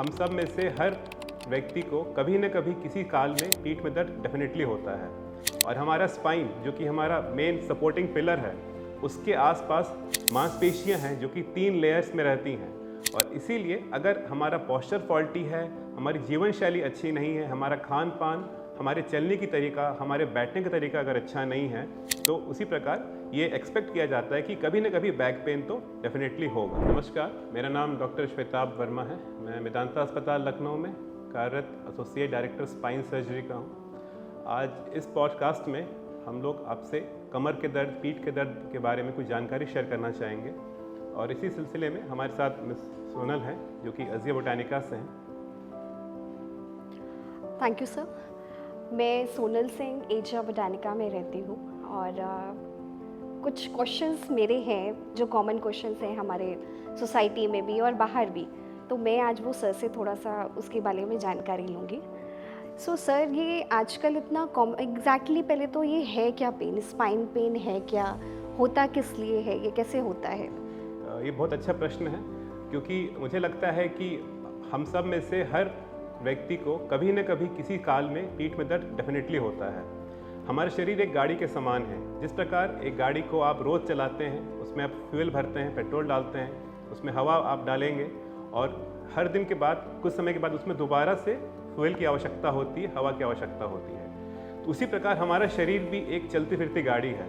हम सब में से हर व्यक्ति को कभी न कभी किसी काल में पीठ में दर्द डेफिनेटली होता है और हमारा स्पाइन जो कि हमारा मेन सपोर्टिंग पिलर है उसके आसपास मांसपेशियां हैं जो कि 3 लेयर्स में रहती हैं और इसीलिए अगर हमारा पोस्चर फॉल्टी है, हमारी जीवन शैली अच्छी नहीं है, हमारा खान पान, हमारे चलने की तरीका, हमारे बैठने का तरीका अगर अच्छा नहीं है तो उसी प्रकार ये एक्सपेक्ट किया जाता है कि कभी न कभी बैक पेन तो डेफिनेटली होगा। नमस्कार, मेरा नाम डॉक्टर श्वेताब वर्मा है। मैं मेदांता अस्पताल लखनऊ में कार्यरत एसोसिएट डायरेक्टर स्पाइन सर्जरी का हूँ। आज इस पॉडकास्ट में हम लोग आपसे कमर के दर्द, पीठ के दर्द के बारे में कुछ जानकारी शेयर करना चाहेंगे और इसी सिलसिले में हमारे साथ मिस सोनल हैं जो कि अजिया बोटानिका से हैं। Thank you sir. मैं सोनल सिंह एजिया बोटानिका में रहती हूँ और कुछ क्वेश्चंस मेरे हैं जो कॉमन क्वेश्चंस हैं हमारे सोसाइटी में भी और बाहर भी, तो मैं आज वो सर से थोड़ा सा उसके बारे में जानकारी लूँगी। सो सर, ये आजकल इतना एग्जैक्टली पहले तो ये है क्या पेन? स्पाइन पेन है क्या? होता किस लिए है? ये कैसे होता है? ये बहुत अच्छा प्रश्न है क्योंकि मुझे लगता है कि हम सब में से हर व्यक्ति को कभी न कभी किसी काल में पीठ में दर्द डेफिनेटली होता है। हमारा शरीर एक गाड़ी के समान है। जिस प्रकार एक गाड़ी को आप रोज़ चलाते हैं, उसमें आप फ्यूल भरते हैं, पेट्रोल डालते हैं, उसमें हवा आप डालेंगे और हर दिन के बाद कुछ समय के बाद उसमें दोबारा से फ्यूल की आवश्यकता होती है, हवा की आवश्यकता होती है। तो उसी प्रकार हमारा शरीर भी एक चलती फिरती गाड़ी है।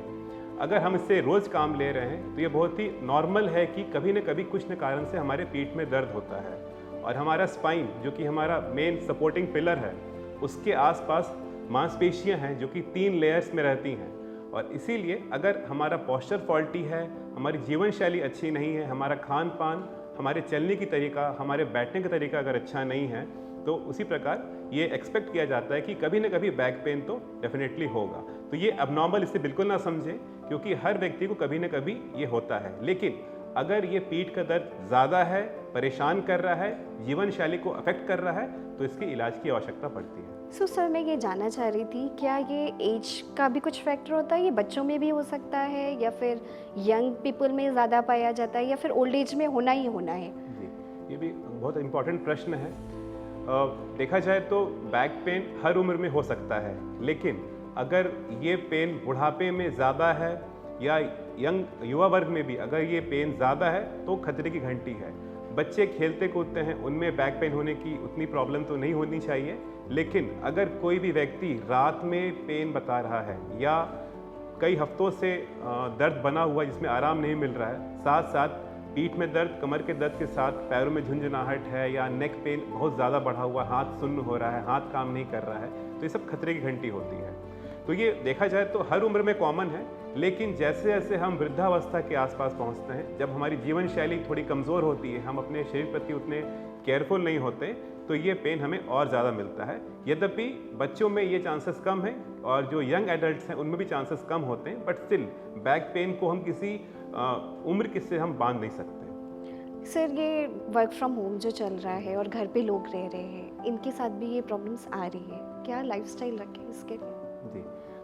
अगर हम इससे रोज़ काम ले रहे हैं तो ये बहुत ही नॉर्मल है कि कभी न कभी कुछ न कारण से हमारे पीठ में दर्द होता है और हमारा स्पाइन जो कि हमारा मेन सपोर्टिंग पिलर है उसके आसपास मांसपेशियां हैं जो कि 3 लेयर्स में रहती हैं और इसीलिए अगर हमारा पोस्चर फॉल्टी है, हमारी जीवन शैली अच्छी नहीं है, हमारा खान पान, हमारे चलने की तरीका, हमारे बैठने का तरीका अगर अच्छा नहीं है तो उसी प्रकार ये एक्सपेक्ट किया जाता है कि कभी न कभी बैक पेन तो डेफिनेटली होगा। तो ये अबनॉर्मल इसे बिल्कुल ना समझें क्योंकि हर व्यक्ति को कभी न कभी ये होता है। लेकिन अगर ये पीठ का दर्द ज़्यादा है, परेशान कर रहा है, जीवन शैली को अफेक्ट कर रहा है तो इसकी इलाज की आवश्यकता पड़ती है। सर, मैं ये जानना चाह रही थी, क्या ये एज का भी कुछ फैक्टर होता है? ये बच्चों में भी हो सकता है या फिर यंग पीपल में ज़्यादा पाया जाता है या फिर ओल्ड एज में होना ही होना है? जी, ये भी बहुत इम्पॉर्टेंट प्रश्न है। देखा जाए तो बैक पेन हर उम्र में हो सकता है, लेकिन अगर ये पेन बुढ़ापे में ज़्यादा है या यंग युवा वर्ग में भी अगर ये पेन ज़्यादा है तो खतरे की घंटी है। बच्चे खेलते कूदते हैं, उनमें बैक पेन होने की उतनी प्रॉब्लम तो नहीं होनी चाहिए, लेकिन अगर कोई भी व्यक्ति रात में पेन बता रहा है या कई हफ्तों से दर्द बना हुआ जिसमें आराम नहीं मिल रहा है, साथ साथ पीठ में दर्द, कमर के दर्द के साथ पैरों में झुंझुनाहट है या नेक पेन बहुत ज़्यादा बढ़ा हुआ, हाथ सुन्न हो रहा है, हाथ काम नहीं कर रहा है, तो ये सब खतरे की घंटी होती है। तो ये देखा जाए तो हर उम्र में कॉमन है, लेकिन जैसे जैसे हम वृद्धावस्था के आसपास पहुंचते हैं, जब हमारी जीवन शैली थोड़ी कमज़ोर होती है, हम अपने शरीर प्रति उतने केयरफुल नहीं होते, तो ये पेन हमें और ज़्यादा मिलता है। यद्यपि बच्चों में ये चांसेस कम हैं और जो यंग एडल्ट्स हैं उनमें भी चांसेस कम होते हैं, बट स्टिल बैक पेन को हम किसी उम्र किससे हम बांध नहीं सकते। सर, ये वर्क फ्रॉम होम जो चल रहा है और घर पे लोग रह रहे हैं, इनके साथ भी ये प्रॉब्लम्स आ रही है, क्या लाइफस्टाइल रखें इसके लिए? जी,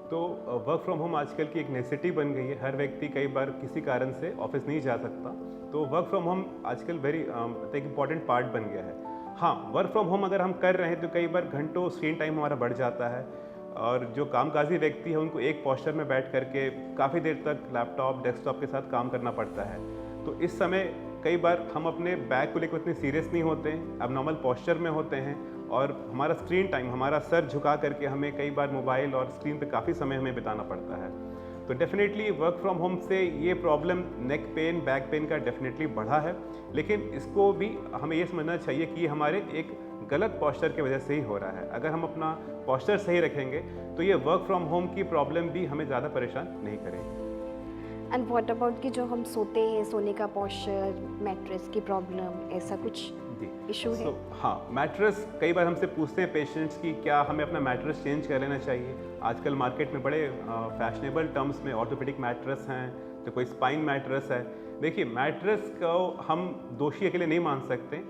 तो वर्क फ्रॉम होम आजकल की एक नेसेसिटी बन गई है। हर व्यक्ति कई बार किसी कारण से ऑफिस नहीं जा सकता, तो वर्क फ्रॉम होम आजकल एक इम्पॉर्टेंट पार्ट बन गया है। हाँ, वर्क फ्रॉम होम अगर हम कर रहे हैं तो कई बार घंटों स्क्रीन टाइम हमारा बढ़ जाता है और जो कामकाजी व्यक्ति है उनको एक पोस्चर में बैठ करके काफ़ी देर तक लैपटॉप, डेस्कटॉप के साथ काम करना पड़ता है। तो इस समय कई बार हम अपने बैक को लेकर उतने सीरियस नहीं होते, अबनॉर्मल पोस्चर में होते हैं और हमारा स्क्रीन टाइम, हमारा सर झुका करके हमें कई बार मोबाइल और स्क्रीन पे काफ़ी समय हमें बिताना पड़ता है। तो डेफिनेटली वर्क फ्रॉम होम से ये problem neck pain, back pain का डेफिनेटली बढ़ा है, लेकिन इसको भी हमें ये समझना चाहिए कि ये हमारे एक गलत पोस्चर की वजह से ही हो रहा है। अगर हम अपना पोस्चर सही रखेंगे तो ये वर्क फ्रॉम होम की प्रॉब्लम भी हमें ज़्यादा परेशान नहीं करेगी। एंड व्हाट अबाउट कि जो हम सोते हैं, सोने का पोस्चर, मैट्रेस की प्रॉब्लम, ऐसा कुछ इशू है? हाँ, मैट्रेस कई बार हमसे पूछते हैं पेशेंट्स की क्या हमें अपना मैट्रेस चेंज कर लेना चाहिए। आजकल मार्केट में बड़े फैशनेबल टर्म्स में ऑर्थोपेडिक मैट्रेस हैं, तो कोई स्पाइन मैट्रेस है। देखिए, मैट्रेस को हम दोषी अकेले नहीं मान सकते।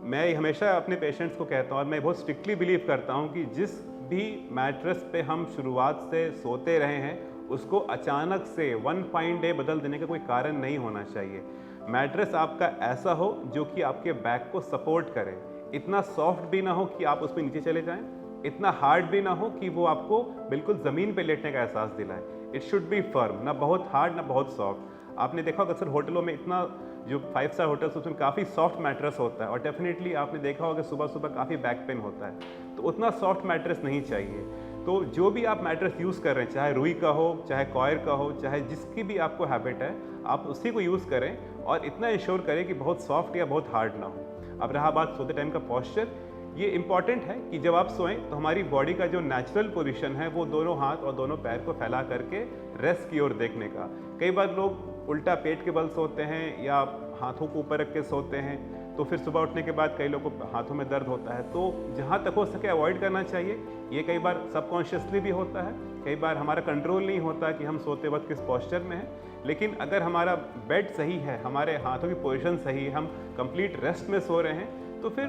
मैं हमेशा अपने पेशेंट्स को कहता हूँ और मैं बहुत स्ट्रिक्टली बिलीव करता हूँ कि जिस भी मैट्रेस पे हम शुरुआत से सोते रहे हैं उसको अचानक से वन फाइन डे बदल देने का कोई कारण नहीं होना चाहिए। मैट्रेस आपका ऐसा हो जो कि आपके बैक को सपोर्ट करे। इतना सॉफ्ट भी ना हो कि आप उसमें नीचे चले जाएं, इतना हार्ड भी ना हो कि वो आपको बिल्कुल ज़मीन पे लेटने का एहसास दिलाए। इट शुड बी फर्म, ना बहुत हार्ड ना बहुत सॉफ्ट। आपने देखा होगा अक्सर होटलों में इतना जो 5 स्टार होटल्स उसमें काफ़ी सॉफ्ट मैट्रेस होता है, और डेफिनेटली आपने देखा होगा सुबह सुबह काफ़ी बैक पेन होता है, तो उतना सॉफ्ट मैट्रेस नहीं चाहिए। तो जो भी आप मैट्रेस यूज़ कर रहे हैं, चाहे रुई का हो, चाहे कॉयर का हो, चाहे जिसकी भी आपको हैबिट है, आप उसी को यूज़ करें और इतना इंश्योर करें कि बहुत सॉफ्ट या बहुत हार्ड ना हो। अब रहा बात सोते टाइम का पोस्चर, ये इंपॉर्टेंट है कि जब आप सोएं तो हमारी बॉडी का जो नेचुरल पोजीशन है वो दोनों हाथ और दोनों पैर को फैला करके रेस्ट की ओर देखने का। कई बार लोग उल्टा पेट के बल सोते हैं या हाथों को ऊपर रख के सोते हैं, तो फिर सुबह उठने के बाद कई लोगों को हाथों में दर्द होता है। तो जहाँ तक हो सके अवॉइड करना चाहिए। ये कई बार सबकॉन्शियसली भी होता है, कई बार हमारा कंट्रोल नहीं होता कि हम सोते वक्त किस पोस्चर में हैं। लेकिन अगर हमारा बेड सही है, हमारे हाथों की पोजीशन सही है, हम कंप्लीट रेस्ट में सो रहे हैं, तो फिर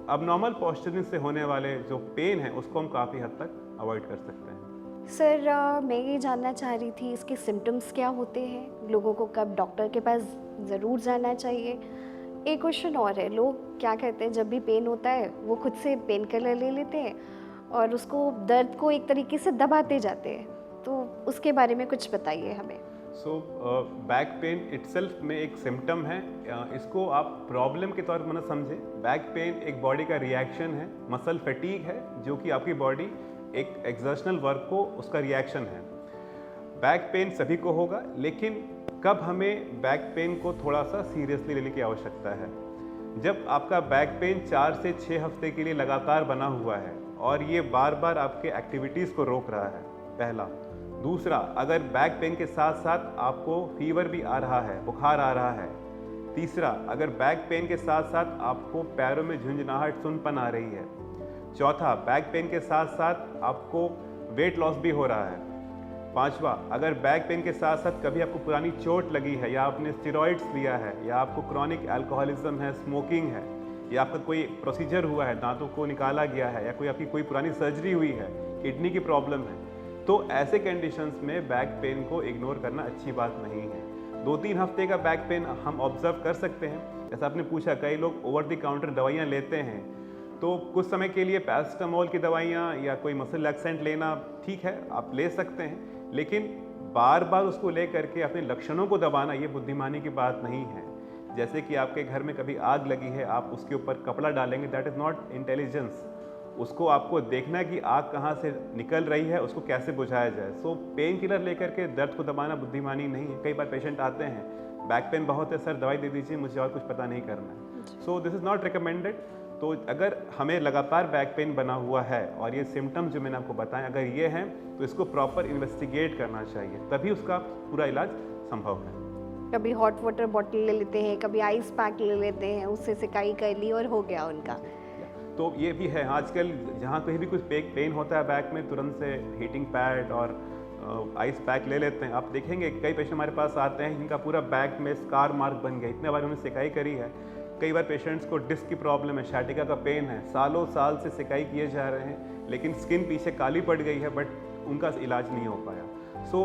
अबनॉर्मल पोस्चरिंग से होने वाले जो पेन है उसको हम काफ़ी हद तक अवॉइड कर सकते हैं। सर मैं ये जानना चाह रही थी इसके सिम्टम्स क्या होते हैं, लोगों को कब डॉक्टर के पास ज़रूर जाना चाहिए। एक क्वेश्चन और है, लोग क्या कहते हैं जब भी पेन होता है वो खुद से पेन किलर ले लेते हैं और उसको दर्द को एक तरीके से दबाते जाते हैं, तो उसके बारे में कुछ बताइए हमें। बैक पेन इटसेल्फ में एक सिम्टम है, इसको आप प्रॉब्लम के तौर पर मत समझें। बैक पेन एक बॉडी का रिएक्शन है, मसल फटीग है, जो कि आपकी बॉडी एक एक्सर्शनल वर्क को उसका रिएक्शन है। बैक पेन सभी को होगा, लेकिन कब हमें बैक पेन को थोड़ा सा सीरियसली लेने की आवश्यकता है, जब आपका बैक पेन 4 से 6 हफ्ते के लिए लगातार बना हुआ है और ये बार बार आपके एक्टिविटीज़ को रोक रहा है, पहला। दूसरा, अगर बैक पेन के साथ साथ आपको फीवर भी आ रहा है, बुखार आ रहा है। तीसरा, अगर बैक पेन के साथ साथ आपको पैरों में झुंझुनाहट, सुनपन आ रही है। चौथा, बैक पेन के साथ साथ आपको वेट लॉस भी हो रहा है। पांचवा, अगर बैक पेन के साथ साथ कभी आपको पुरानी चोट लगी है या आपने स्टेरॉइड्स लिया है या आपको क्रॉनिक अल्कोहलिज्म है, स्मोकिंग है, या आपका कोई प्रोसीजर हुआ है, दांतों को निकाला गया है, या कोई आपकी कोई पुरानी सर्जरी हुई है, किडनी की प्रॉब्लम है, तो ऐसे कंडीशंस में बैक पेन को इग्नोर करना अच्छी बात नहीं है। 2-3 हफ्ते का बैक पेन हम ऑब्जर्व कर सकते हैं। जैसा आपने पूछा, कई लोग ओवर द काउंटर दवाइयाँ लेते हैं, तो कुछ समय के लिए पैरासिटामोल की दवाइयाँ या कोई मसल रिलैक्सेंट लेना ठीक है, आप ले सकते हैं, लेकिन बार बार उसको ले करके अपने लक्षणों को दबाना ये बुद्धिमानी की बात नहीं है। जैसे कि आपके घर में कभी आग लगी है, आप उसके ऊपर कपड़ा डालेंगे, दैट इज़ नॉट इंटेलिजेंस। उसको आपको देखना है कि आग कहाँ से निकल रही है, उसको कैसे बुझाया जाए। सो पेन किलर लेकर के दर्द को दबाना बुद्धिमानी नहीं है। कई बार पेशेंट आते हैं, बैक पेन बहुत है सर, दवाई दे दीजिए, मुझे और कुछ पता नहीं करना है। So this is not recommended. तो अगर हमें लगातार बैक पेन बना हुआ है और ये सिम्टम जो मैंने आपको बताएं अगर ये हैं, तो इसको प्रॉपर इन्वेस्टिगेट करना चाहिए, तभी उसका पूरा इलाज संभव है। कभी हॉट वाटर बॉटल ले लेते हैं, कभी आइस पैक ले लेते हैं, उससे सिकाई कर ली और हो गया उनका। तो ये भी है, आजकल जहाँ कहीं भी कुछ पेन होता है बैक में, तुरंत से हीटिंग पैड और आइस पैक ले लेते हैं। आप देखेंगे कई पेशेंट हमारे पास आते हैं जिनका पूरा बैक में स्कार मार्क बन गया, इतने बार उन्होंने सिकाई करी है। कई बार पेशेंट्स को डिस्क की प्रॉब्लम है, शाटिका का पेन है, सालों साल से सिकाई किए जा रहे हैं, लेकिन स्किन पीछे काली पड़ गई है, बट उनका इलाज नहीं हो पाया। सो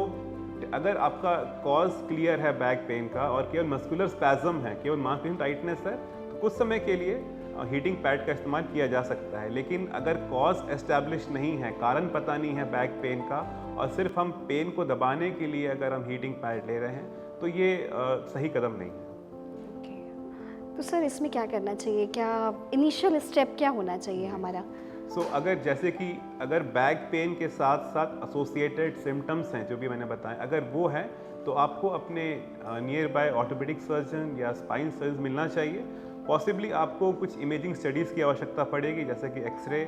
अगर आपका कॉज क्लियर है बैक पेन का और केवल मस्कुलर स्पैज़म है, केवल मांसपेशियों टाइटनेस है, तो कुछ समय के लिए हीटिंग पैड का इस्तेमाल किया जा सकता है। लेकिन अगर कॉज एस्टैब्लिश नहीं है, कारण पता नहीं है बैक पेन का, और सिर्फ हम पेन को दबाने के लिए अगर हम हीटिंग पैड ले रहे हैं, तो ये सही कदम नहीं है। तो सर इसमें क्या करना चाहिए, क्या इनिशियल स्टेप क्या होना चाहिए हमारा? अगर जैसे कि अगर बैक पेन के साथ साथ एसोसिएटेड सिम्टम्स हैं जो भी मैंने बताए, अगर वो है तो आपको अपने नियर बाय ऑर्थोपेडिक सर्जन या स्पाइन सर्जन मिलना चाहिए। पॉसिबली आपको कुछ इमेजिंग स्टडीज़ की आवश्यकता पड़ेगी, जैसे कि एक्सरे,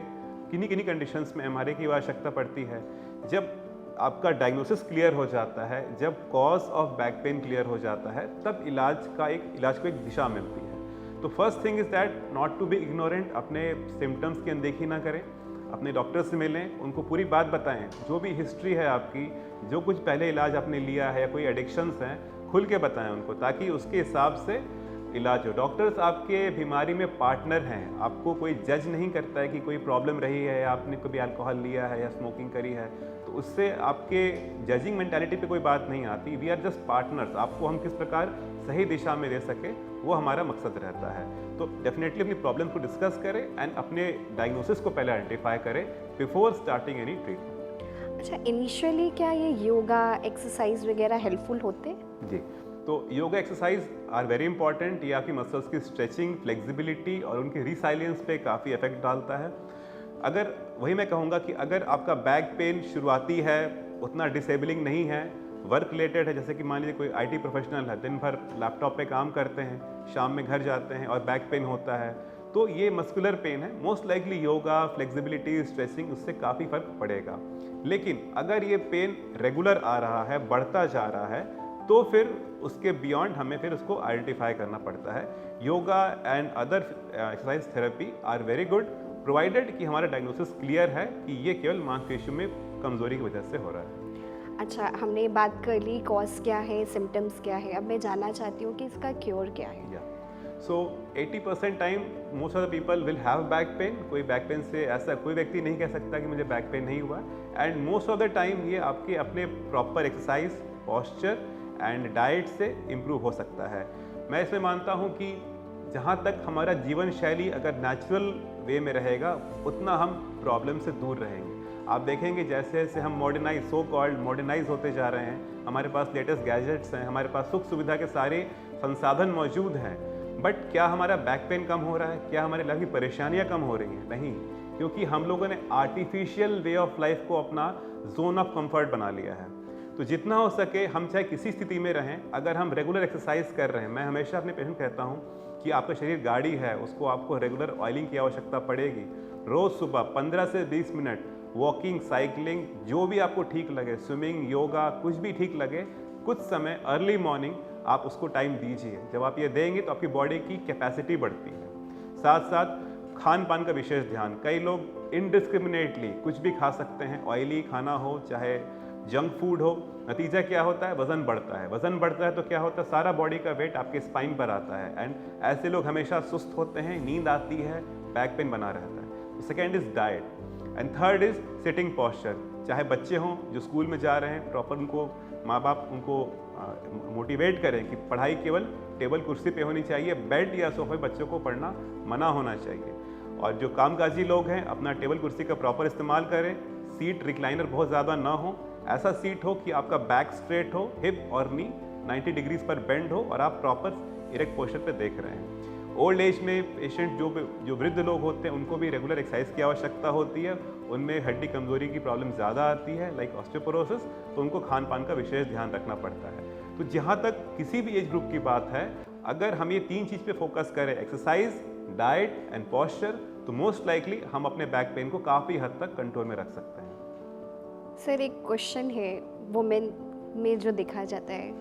किन्हीं कंडीशंस में एमआरआई की आवश्यकता पड़ती है। जब आपका डायग्नोसिस क्लियर हो जाता है, जब cause of back pain clear हो जाता है, तब इलाज को एक दिशा मिलती है। तो first thing is that not to be ignorant, अपने सिम्टम्स की अनदेखी ना करें, अपने डॉक्टर से मिलें, उनको पूरी बात बताएं, जो भी हिस्ट्री है आपकी, जो कुछ पहले इलाज आपने लिया है या कोई एडिक्शंस हैं, खुल के बताएं उनको, ताकि उसके हिसाब से इलाज हो। डॉक्टर्स आपके बीमारी में पार्टनर हैं, आपको कोई जज नहीं करता है कि कोई प्रॉब्लम रही है या आपने कभी अल्कोहल लिया है या स्मोकिंग करी है, तो उससे आपके जजिंग मेंटालिटी पे कोई बात नहीं आती। वी आर जस्ट पार्टनर्स, आपको हम किस प्रकार सही दिशा में ले सके, वो हमारा मकसद रहता है। तो डेफिनेटली अपनी प्रॉब्लम को डिस्कस करें एंड अपने डायग्नोसिस को पहले आइडेंटिफाई करें बिफोर स्टार्टिंग एनी ट्रीटमेंट। अच्छा, इनिशियली क्या ये योगा एक्सरसाइज वगैरह हेल्पफुल होते हैं? जी, तो yoga exercise are very important. ये आपकी मसल्स की स्ट्रेचिंग, फ्लेक्सिबिलिटी और उनकी रिसाइलेंस पे काफ़ी इफेक्ट डालता है। अगर वही मैं कहूँगा कि अगर आपका बैक पेन शुरुआती है, उतना डिसेबलिंग नहीं है, वर्क रिलेटेड है, जैसे कि मान लीजिए कोई आईटी प्रोफेशनल है, दिन भर लैपटॉप पे काम करते हैं, शाम में घर जाते हैं और बैक पेन होता है, तो ये मस्कुलर पेन है। Most likely yoga, flexibility, stretching, उससे काफ़ी फर्क पड़ेगा। लेकिन अगर ये पेन रेगुलर आ रहा है, बढ़ता जा रहा है, तो फिर उसके बियॉन्ड हमें फिर उसको आइडेंटिफाई करना पड़ता है। Yoga and other exercise therapy are very good, provided कि हमारा डायग्नोसिस क्लियर है कि ये केवल मांसपेशियों में कमजोरी की वजह से हो रहा है। अच्छा, हमने बात कर ली कॉज क्या है, सिम्टम्स क्या है, अब मैं जानना चाहती हूँ कि इसका क्योर क्या है। सो 80% time most of the people will have back pain. कोई बैक पेन से ऐसा कोई व्यक्ति नहीं कह सकता कि मुझे बैक पेन नहीं हुआ, and most of the time ये आपके अपने proper exercise, posture and diet से इम्प्रूव हो सकता है। मैं इसमें मानता हूँ कि जहाँ तक हमारा जीवन शैली अगर नेचुरल वे में रहेगा, उतना हम प्रॉब्लम से दूर रहेंगे। आप देखेंगे जैसे जैसे हम मॉडर्नाइज, सो कॉल्ड मॉडर्नाइज होते जा रहे हैं, हमारे पास लेटेस्ट गैजेट्स हैं, हमारे पास सुख सुविधा के सारे संसाधन मौजूद हैं, बट क्या हमारा बैक पेन कम हो रहा है? क्या हमारे लगी परेशानियां कम हो रही हैं? नहीं, क्योंकि हम लोगों ने आर्टिफिशियल वे ऑफ लाइफ को अपना जोन ऑफ कंफर्ट बना लिया है। तो जितना हो सके हम चाहे किसी स्थिति में रहें, अगर हम रेगुलर एक्सरसाइज कर रहे हैं, मैं हमेशा अपने पेशेंट कहता हूँ कि आपका शरीर गाड़ी है, उसको आपको रेगुलर ऑयलिंग की आवश्यकता पड़ेगी। रोज़ सुबह 15 से 20 मिनट वॉकिंग, साइकिलिंग, जो भी आपको ठीक लगे, स्विमिंग, योगा, कुछ भी ठीक लगे, कुछ समय अर्ली मॉर्निंग आप उसको टाइम दीजिए। जब आप ये देंगे तो आपकी बॉडी की कैपेसिटी बढ़ती है। साथ साथ खान पान का विशेष ध्यान। कई लोग इनडिस्क्रिमिनेटली कुछ भी खा सकते हैं, ऑयली खाना हो चाहे जंक फूड हो, नतीजा क्या होता है? वज़न बढ़ता है। वज़न बढ़ता है तो क्या होता है? सारा बॉडी का वेट आपके स्पाइन पर आता है, एंड ऐसे लोग हमेशा सुस्त होते हैं, नींद आती है, बैक पेन बना रहता है। Second is diet, and third is sitting posture. चाहे बच्चे हों जो स्कूल में जा रहे हैं, प्रॉपर उनको माँ बाप उनको मोटिवेट करें कि पढ़ाई केवल टेबल कुर्सी पे होनी चाहिए, बेड या सोफे बच्चों को पढ़ना मना होना चाहिए। और जो कामकाजी लोग हैं, अपना टेबल कुर्सी का प्रॉपर इस्तेमाल करें। सीट रिक्लाइनर बहुत ज़्यादा ना हो, ऐसा सीट हो कि आपका बैक स्ट्रेट हो, हिप और नी 90 डिग्रीज पर बेंड हो और आप प्रॉपर इरेक्ट पोस्चर पे देख रहे हैं। ओल्ड एज में पेशेंट जो वृद्ध लोग होते हैं, उनको भी रेगुलर एक्सरसाइज की आवश्यकता होती है। उनमें हड्डी कमजोरी की प्रॉब्लम ज़्यादा आती है, लाइक ऑस्टियोपोरोसिस, तो उनको खान पान का विशेष ध्यान रखना पड़ता है। तो जहाँ तक किसी भी एज ग्रुप की बात है, अगर हम ये 3 चीज़ पे फोकस करें, एक्सरसाइज, डाइट एंड पॉस्चर, तो मोस्ट लाइकली हम अपने बैक पेन को काफ़ी हद तक कंट्रोल में रख सकते हैं। सर, एक क्वेश्चन है, वुमेन में जो देखा जाता है,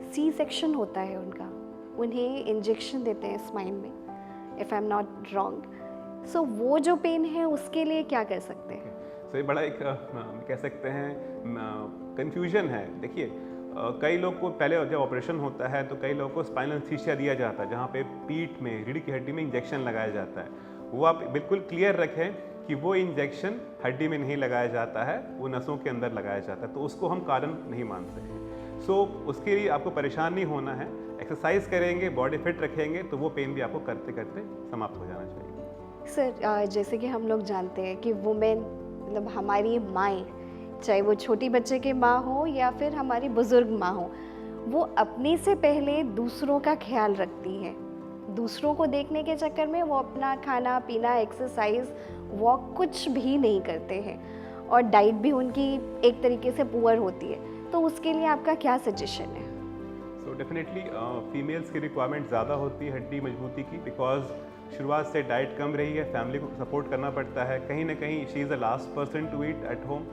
सी सेक्शन होता है उनका, उन्हें इंजेक्शन देते हैं स्पाइन में, if I am not wrong, so वो जो पेन है उसके लिए क्या कर सकते हैं? सो ये बड़ा एक कह सकते हैं कन्फ्यूजन है। देखिए, कई लोग को पहले जब ऑपरेशन होता है तो कई लोगों को स्पाइनल एनेस्थीसिया दिया जाता है, जहाँ पे पीठ में, रीढ़ की हड्डी में इंजेक्शन लगाया जाता है। वो आप बिल्कुल क्लियर रखें कि वो इंजेक्शन हड्डी में नहीं लगाया जाता है, वो नसों के अंदर लगाया जाता है, तो उसको हम कारण नहीं मानते हैं। सो उसके लिए आपको परेशान नहीं होना है, एक्सरसाइज करेंगे, बॉडी फिट रखेंगे, तो वो पेन भी आपको करते करते समाप्त हो जाना चाहिए। सर, जैसे कि हम लोग जानते हैं कि वुमेन, मतलब हमारी माएँ, चाहे वो छोटी बच्चे की माँ हो या फिर हमारी बुज़ुर्ग माँ हो, वो अपने से पहले दूसरों का ख्याल रखती हैं। दूसरों को देखने के चक्कर में वो अपना खाना पीना, एक्सरसाइज, वॉक कुछ भी नहीं करते हैं, और डाइट भी उनकी एक तरीके से पुअर होती है। तो उसके लिए आपका क्या सजेशन है? सो डेफिनेटली फीमेल्स की रिक्वायरमेंट ज़्यादा होती है हड्डी मजबूती की, बिकॉज शुरुआत से डाइट कम रही है, फैमिली को सपोर्ट करना पड़ता है, कहीं ना कहीं she is the last person to eat at home.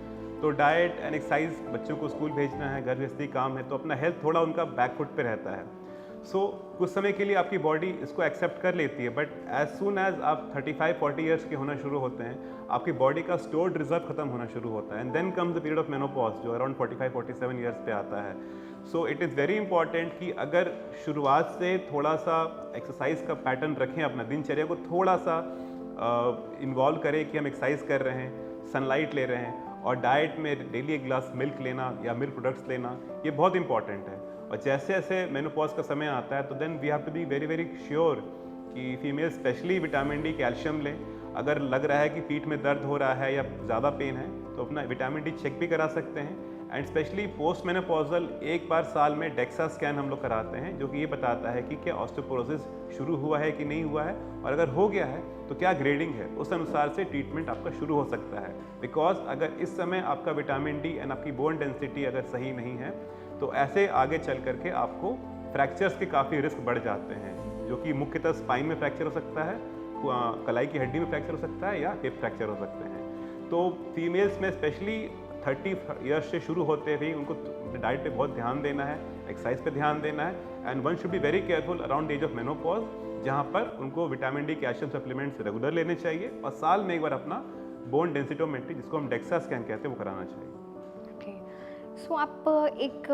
तो डाइट एंड एक्सरसाइज, बच्चों को स्कूल भेजना है, घर गृहस्थी काम है, तो अपना हेल्थ थोड़ा उनका बैकफुट पे रहता है। सो कुछ समय के लिए आपकी बॉडी इसको एक्सेप्ट कर लेती है, बट एज सून एज आप 35-40 ईयर्स के होना शुरू होते हैं, आपकी बॉडी का स्टोर्ड रिजर्व खत्म होना शुरू होता है, and then comes the period of menopause, जो अराउंड 45-47 ईयर्स पे आता है। So it is very important कि अगर शुरुआत से थोड़ा सा एक्सरसाइज का पैटर्न रखें, अपना दिनचर्या को थोड़ा सा इन्वॉल्व करें कि हम एक्सरसाइज कर रहे हैं, सनलाइट ले रहे हैं, और डाइट में डेली एक गिलास मिल्क लेना या मिल्क प्रोडक्ट्स लेना, ये बहुत इंपॉर्टेंट है। और जैसे जैसे मेनोपॉज का समय आता है तो then we have to be very very sure कि female specially vitamin D calcium लें। अगर लग रहा है कि पीठ में दर्द हो रहा है या ज़्यादा पेन है तो अपना विटामिन डी चेक भी करा सकते हैं। एंड स्पेशली पोस्ट मेनोपॉजल एक बार साल में डेक्सा स्कैन हम लोग कराते हैं, जो कि ये बताता है कि क्या ऑस्टियोपोरोसिस शुरू हुआ है कि नहीं हुआ है, और अगर हो गया है तो क्या ग्रेडिंग है, उस अनुसार से ट्रीटमेंट आपका शुरू हो सकता है। बिकॉज अगर इस समय आपका विटामिन डी एंड आपकी बोन डेंसिटी अगर सही नहीं है तो ऐसे आगे चल करके आपको फ्रैक्चर्स के काफ़ी रिस्क बढ़ जाते हैं, जो कि मुख्यतः स्पाइन में फ्रैक्चर हो सकता है, कलाई की हड्डी में फ्रैक्चर हो सकता है या हिप फ्रैक्चर हो सकते हैं। तो फीमेल्स में स्पेशली 30 ईयर्स से शुरू होते हुए उनको डाइट पे बहुत ध्यान देना है, एक्सरसाइज पे ध्यान देना है, and one should be very careful around age of menopause, जहाँ पर उनको vitamin D calcium supplements regular लेने चाहिए और साल में एक बार अपना बोन डेंसिटोमेट्री, जिसको हम डेक्सा स्कैन कहते हैं, वो कराना चाहिए। ओके, सो आप एक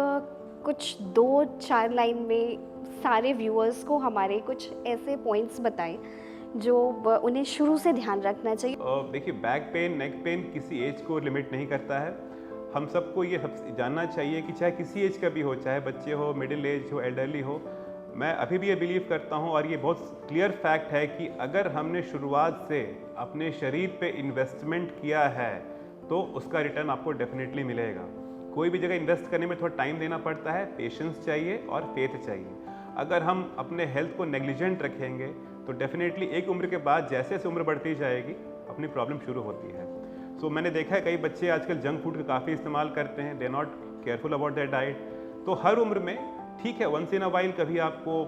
कुछ 2-4 लाइन में सारे व्यूअर्स को हमारे कुछ ऐसे पॉइंट्स बताएं जो उन्हें शुरू से ध्यान रखना चाहिए। देखिए, बैक पेन, नेक पेन किसी एज को लिमिट नहीं करता है। हम सबको ये जानना चाहिए कि चाहे किसी एज का भी हो, चाहे बच्चे हो, मिडिल एज हो, एल्डरली हो, मैं अभी भी ये बिलीव करता हूँ और ये बहुत क्लियर फैक्ट है कि अगर हमने शुरुआत से अपने शरीर पे इन्वेस्टमेंट किया है तो उसका रिटर्न आपको डेफिनेटली मिलेगा। कोई भी जगह इन्वेस्ट करने में थोड़ा टाइम देना पड़ता है, पेशेंस चाहिए और फेथ चाहिए। अगर हम अपने हेल्थ को नेग्लिजेंट रखेंगे तो डेफिनेटली एक उम्र के बाद जैसे जैसे उम्र बढ़ती जाएगी अपनी प्रॉब्लम शुरू होती है। सो मैंने देखा है कई बच्चे आजकल जंक फूड का काफ़ी इस्तेमाल करते हैं, they not careful about their diet. तो हर उम्र में ठीक है, वंस इन अ वाइल कभी आपको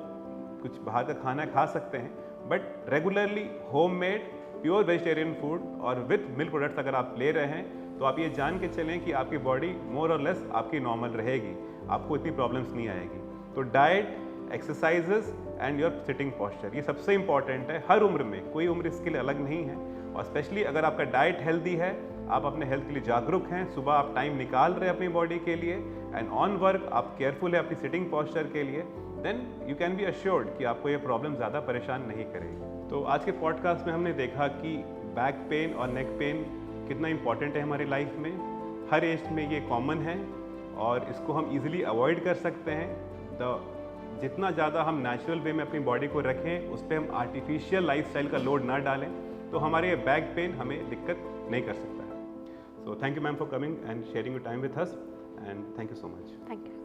कुछ बाहर का खाना खा सकते हैं, but regularly homemade pure vegetarian food और विथ मिल्क प्रोडक्ट्स अगर आप ले रहे हैं तो आप ये जान के चलें कि आपकी बॉडी मोर और लेस आपकी नॉर्मल रहेगी, आपको इतनी प्रॉब्लम्स नहीं आएगी। तो diet, exercises and your sitting posture, ये सबसे इंपॉर्टेंट है हर उम्र में, कोई उम्र इसके लिए अलग नहीं है। और स्पेशली अगर आपका डाइट हेल्दी है, आप अपने हेल्थ के लिए जागरूक हैं, सुबह आप टाइम निकाल रहे हैं अपनी बॉडी के लिए, एंड ऑन वर्क आप केयरफुल है अपनी सिटिंग पॉस्चर के लिए, then you can be assured कि आपको ये प्रॉब्लम ज़्यादा परेशान नहीं करेगी। तो आज के पॉडकास्ट में हमने देखा कि बैक पेन और नेक पेन कितना इंपॉर्टेंट है हमारी लाइफ में। हर एज में ये कॉमन है और इसको हम इजीली अवॉइड कर सकते हैं। जितना ज़्यादा हम नेचुरल वे में अपनी बॉडी को रखें, उस पर हम आर्टिफिशियल लाइफस्टाइल का लोड ना डालें, तो हमारे बैक पेन हमें दिक्कत नहीं कर सकता है। So thank you ma'am for coming and sharing your time with us, and thank you so much. Thank you.